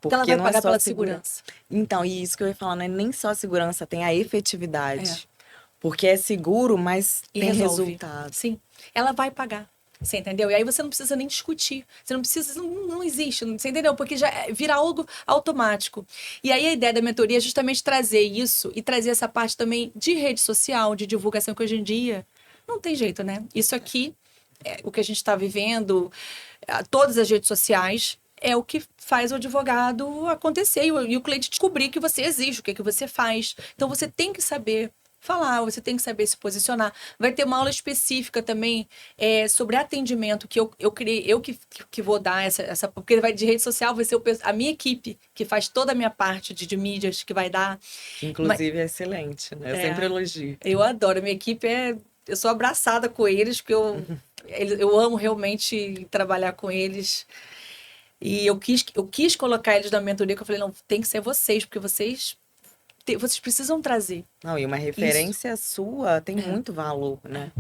Porque ela vai não pagar é só pela segurança. segurança. Então, e isso que eu ia falar, não é nem só a segurança, tem a efetividade. Porque é seguro, mas tem resultado. Sim, ela vai pagar. Você entendeu? E aí você não precisa nem discutir. Você não precisa, não existe, você entendeu? Porque já vira algo automático. E aí a ideia da mentoria é justamente trazer isso e trazer essa parte também de rede social, de divulgação, que hoje em dia não tem jeito, né? Isso aqui, o que a gente está vivendo, todas as redes sociais, é o que faz o advogado acontecer e o cliente descobrir que você existe, o que você faz. Então você tem que saber falar, você tem que saber se posicionar. Vai ter uma aula específica também sobre atendimento, que eu criei, eu que vou dar essa, porque vai de rede social, vai ser a minha equipe, que faz toda a minha parte de mídias, que vai dar. Inclusive é excelente, né? Eu sempre elogio. Eu adoro, a minha equipe eu sou abraçada com eles, porque eu amo realmente trabalhar com eles. E eu quis colocar eles na mentoria, que eu falei, não, tem que ser vocês, porque vocês precisam trazer. Não, e uma referência sua tem muito valor, né?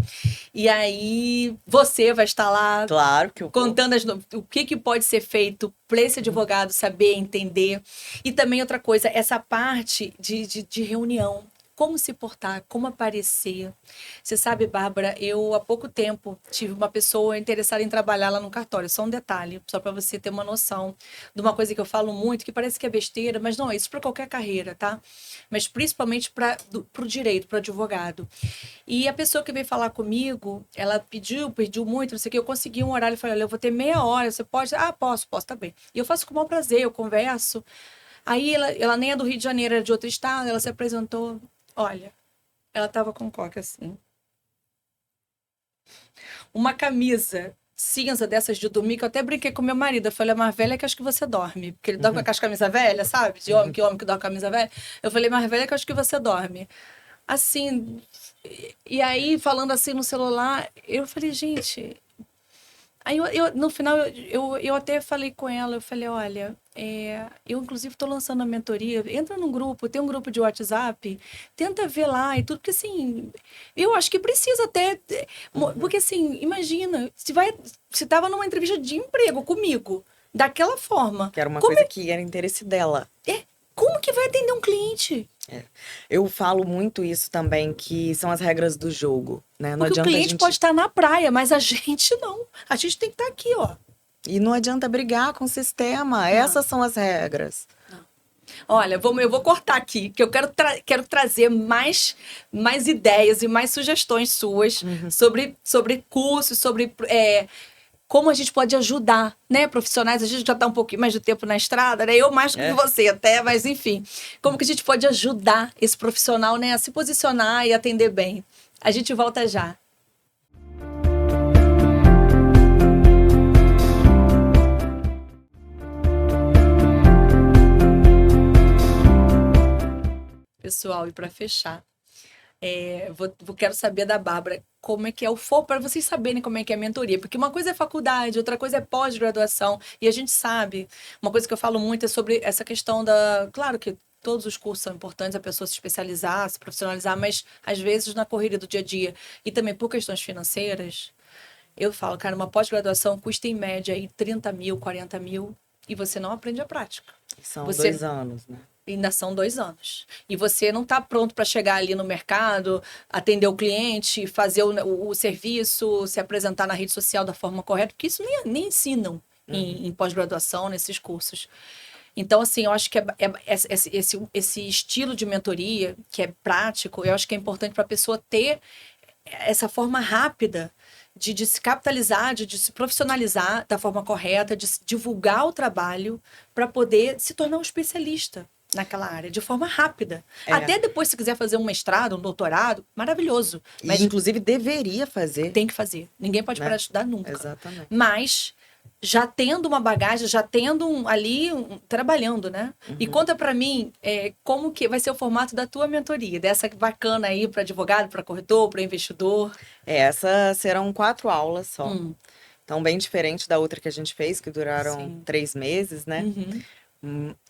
E aí, você vai estar lá, claro que eu contando o que pode ser feito para esse advogado saber, entender. E também outra coisa, essa parte de reunião. Como se portar, como aparecer. Você sabe, Bárbara, eu há pouco tempo tive uma pessoa interessada em trabalhar lá no cartório. Só um detalhe, só para você ter uma noção de uma coisa que eu falo muito, que parece que é besteira, mas não é isso para qualquer carreira, tá? Mas principalmente para o direito, para o advogado. E a pessoa que veio falar comigo, ela pediu muito, não sei o que, eu consegui um horário, eu falei, olha, eu vou ter meia hora, você pode? Ah, posso, tá bem. E eu faço com o maior prazer, eu converso. Aí ela nem é do Rio de Janeiro, era de outro estado, ela se apresentou. Olha, ela tava com coque assim. Uma camisa cinza dessas de dormir, que eu até brinquei com meu marido. Eu falei, mais velha que acho que você dorme. Porque ele dorme com aquelas camisas velhas, sabe? De homem que dorme com camisa velha. Eu falei, mais velha que acho que você dorme. Assim, e aí, falando assim no celular, eu falei, gente... Aí, no final, eu até falei com ela, eu falei, olha, eu inclusive estou lançando a mentoria, entra num grupo, tem um grupo de WhatsApp, tenta ver lá e tudo, porque assim, eu acho que precisa até, porque assim, imagina, se tava numa entrevista de emprego comigo, daquela forma. Que era uma coisa que era interesse dela. Como que vai atender um cliente? Eu falo muito isso também, que são as regras do jogo, né? Não Porque adianta o cliente pode estar na praia, mas a gente não. A gente tem que estar aqui, ó. E não adianta brigar com o sistema. Não. Essas são as regras. Não. Olha, eu vou cortar aqui, que eu quero trazer mais ideias e mais sugestões suas sobre cursos, sobre... como a gente pode ajudar, né, profissionais, a gente já está um pouquinho mais de tempo na estrada, né, eu mais que você até, mas enfim, como que a gente pode ajudar esse profissional, né, a se posicionar e atender bem. A gente volta já. Pessoal, e para fechar, quero saber da Bárbara como é que é o foco, para vocês saberem como é que é a mentoria. Porque uma coisa é faculdade, outra coisa é pós-graduação. E a gente sabe, uma coisa que eu falo muito é sobre essa questão da... Claro que todos os cursos são importantes, a pessoa se especializar, se profissionalizar, mas às vezes na corrida do dia a dia e também por questões financeiras, eu falo, cara, uma pós-graduação custa em média aí 30 mil, 40 mil e você não aprende a prática. São Você 2 anos, né? ainda são 2 anos. E você não está pronto para chegar ali no mercado, atender o cliente, fazer o serviço, se apresentar na rede social da forma correta, porque isso nem ensinam em pós-graduação, nesses cursos. Então, assim, eu acho que esse estilo de mentoria, que é prático, eu acho que é importante para a pessoa ter essa forma rápida de se capitalizar, de se profissionalizar da forma correta, de divulgar o trabalho para poder se tornar um especialista naquela área, de forma rápida. Até depois, se quiser fazer um mestrado, um doutorado, maravilhoso. Mas inclusive, deveria fazer. Tem que fazer. Ninguém pode parar de estudar nunca. Exatamente. Mas já tendo uma bagagem, já tendo trabalhando, né? E conta para mim como que vai ser o formato da tua mentoria, dessa bacana aí para advogado, para corretor, para investidor. Essas serão 4 aulas só. Então, bem diferente da outra que a gente fez, que duraram 3 meses, né?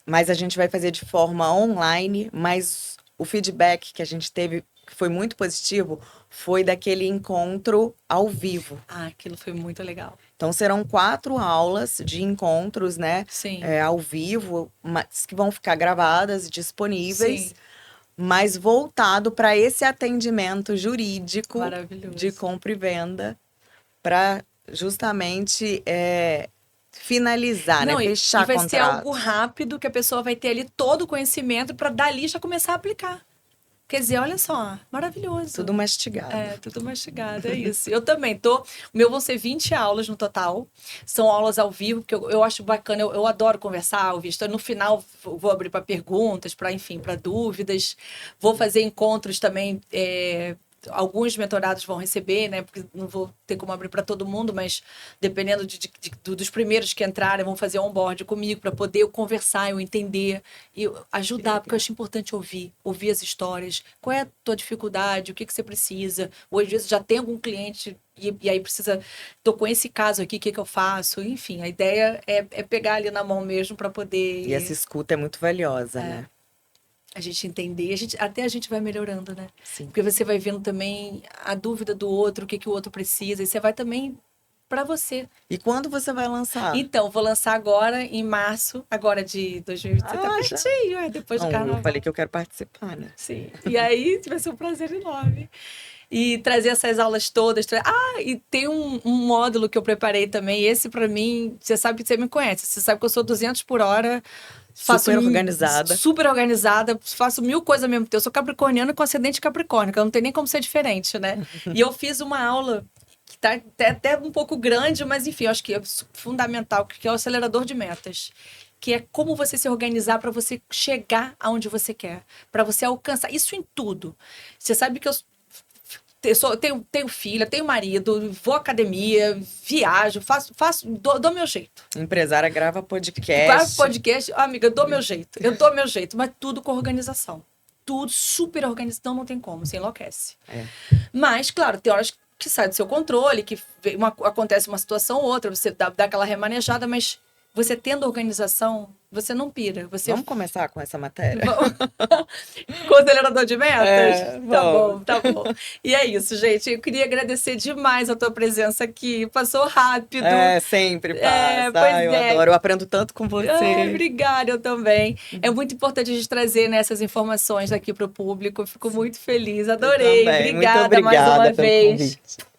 Mas a gente vai fazer de forma online, mas o feedback que a gente teve, que foi muito positivo, foi daquele encontro ao vivo. Ah, aquilo foi muito legal. Então, serão 4 aulas de encontros, né? Sim. Ao vivo, mas que vão ficar gravadas e disponíveis. Sim. Mas voltado para esse atendimento jurídico de compra e venda, para justamente finalizar, né? Fechar contrato. E vai ser algo rápido, que a pessoa vai ter ali todo o conhecimento para dali já começar a aplicar. Quer dizer, olha só, maravilhoso. Tudo mastigado. Tudo mastigado, é isso. Eu também o meu vão ser 20 aulas no total. São aulas ao vivo, porque eu acho bacana, eu adoro conversar, ouvir história. No final, vou abrir para perguntas, para dúvidas. Vou fazer encontros também. Alguns mentorados vão receber, né? Porque não vou ter como abrir para todo mundo, mas dependendo dos primeiros que entrarem, vão fazer onboard comigo para poder eu conversar, eu entender e ajudar, porque eu acho importante ouvir as histórias. Qual é a tua dificuldade? O que você precisa? Ou às vezes já tem algum cliente e aí precisa, tô com esse caso aqui, o que eu faço? Enfim, a ideia é pegar ali na mão mesmo para poder... E essa escuta é muito valiosa, né? A gente entender, até a gente vai melhorando, né? Sim. Porque você vai vendo também a dúvida do outro, o que o outro precisa, e você vai também para você. E quando você vai lançar? Então, vou lançar agora, em março, agora de 2020. Tá pertinho, depois do carnaval. Eu falei que eu quero participar, né? Sim. E aí vai ser um prazer enorme. E trazer essas aulas todas. E tem um módulo que eu preparei também. Esse, para mim, você sabe que você me conhece. Você sabe que eu sou 200 por hora. Super organizada. Super organizada. Faço 1000 coisas ao mesmo tempo. Eu sou capricorniana com ascendente capricórnio, que não tem nem como ser diferente, né? E eu fiz uma aula que tá até um pouco grande, mas enfim, eu acho que é fundamental, que é o acelerador de metas. Que é como você se organizar para você chegar aonde você quer. Para você alcançar. Isso em tudo. Você sabe que eu tenho filha, tenho marido, vou à academia, viajo, dou meu jeito. Empresária grava podcast. Grava podcast, amiga, dou meu jeito. Eu dou meu jeito, mas tudo com organização. Tudo super organizado, não tem como, você enlouquece. Mas, claro, tem horas que sai do seu controle, que acontece uma situação ou outra, você dá aquela remanejada, mas você tendo organização, você não pira. Vamos começar com essa matéria? Com o acelerador de metas? Tá bom. E é isso, gente. Eu queria agradecer demais a tua presença aqui. Passou rápido. Sempre passa. Eu adoro. Eu aprendo tanto com você. Obrigada, eu também. É muito importante a gente trazer essas informações aqui para o público. Eu fico muito feliz. Adorei. Obrigada mais uma vez. Convite.